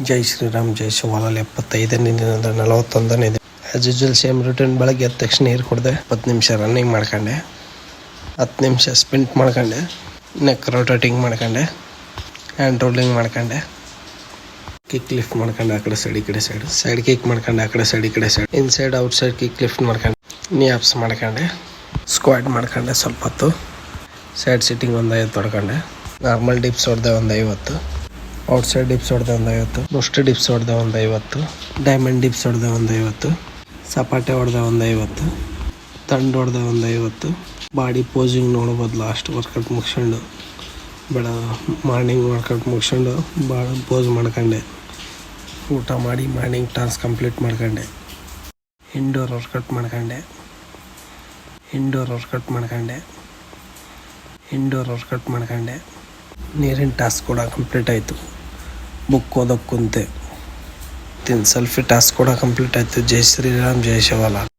ಜೈ ಶ್ರೀರಾಮ್ ಜೈ ಶಿವಲಾಲ್ 75ನೇ ದಿನದ 41ನೇ ದಿನ. As usual same routine. ಬೆಳಗ್ಗೆ ಎದ್ದ ತಕ್ಷಣ ನೀರು ಕುಡಿದೆ, 10 ನಿಮಿಷ ರನ್ನಿಂಗ್ ಮಾಡ್ಕೊಂಡೆ, 10 ನಿಮಿಷ ಸ್ಪಿಂಟ್ ಮಾಡ್ಕೊಂಡೆ, ನೆಕ್ ರೊಟೇಟಿಂಗ್ ಮಾಡ್ಕೊಂಡೆ, ಹ್ಯಾಂಡ್ ರೋಲಿಂಗ್ ಮಾಡ್ಕೊಂಡೆ, ಕಿಕ್ ಲಿಫ್ಟ್ ಮಾಡ್ಕೊಂಡೆ, ಆ ಕಡೆ ಸೈಡ್ ಈ ಕಡೆ ಸೈಡ್ ಕಿಕ್ ಮಾಡ್ಕೊಂಡೆ, ಆ ಕಡೆ ಸೈಡ್ ಈ ಕಡೆ side, inside outside kick lift ಮಾಡ್ಕೊಂಡೆ, ನೀ ಆಪ್ಸ್ ಮಾಡ್ಕೊಂಡೆ, ಸ್ಕ್ವಾಡ್ ಮಾಡ್ಕೊಂಡೆ, ಸ್ವಲ್ಪ ಹೊತ್ತು ಸೈಡ್ ಸಿಟ್ಟಿಂಗ್ ಒಂದು 50 ಹೊಡ್ಕೊಂಡೆ, ನಾರ್ಮಲ್ ಡಿಪ್ಸ್ ಹೊಡೆದೆ ಒಂದು 50, ಔಟ್ಸೈಡ್ ಡಿಪ್ಸ್ ಹೊಡೆದೆ ಒಂದು 50, ಮುಷ್ಟಿ ಡಿಪ್ಸ್ ಹೊಡೆದೆ ಒಂದು 50, ಡೈಮಂಡ್ ಡಿಪ್ಸ್ ಹೊಡೆದೆ ಒಂದು 50, ಸಪಾಟೆ ಹೊಡೆದೆ ಒಂದು 50, ತಂಡು ಹೊಡೆದೆ ಒಂದು 50. ಬಾಡಿ ಪೋಸಿಂಗ್ ನೋಡ್ಬೋದು. ಲಾಸ್ಟ್ ವರ್ಕೌಟ್ ಮುಗಿಸ್ಕೊಂಡು ಮಾರ್ನಿಂಗ್ ವರ್ಕೌಟ್ ಮುಗಿಸ್ಕೊಂಡು ಪೋಸ್ ಮಾಡ್ಕೊಂಡೆ, ಊಟ ಮಾಡಿ ಮಾರ್ನಿಂಗ್ ಟಾಸ್ಕ್ ಕಂಪ್ಲೀಟ್ ಮಾಡ್ಕೊಂಡೆ, ಇಂಡೋರ್ ವರ್ಕೌಟ್ ಮಾಡ್ಕೊಂಡೆ, ನೀರಿನ ಟಾಸ್ಕ್ ಕೂಡ ಕಂಪ್ಲೀಟ್ ಆಯಿತು. ಬುಕ್ ಓದೋಕ್ಕೆ ಕುಂತೆ. ಸೆಲ್ಫಿ ಟಾಸ್ಕ್ ಕೂಡ ಕಂಪ್ಲೀಟ್ ಆಯಿತು. ಜೈ ಶ್ರೀರಾಮ್ ಜೈ ಶಿವಲಾಲ್.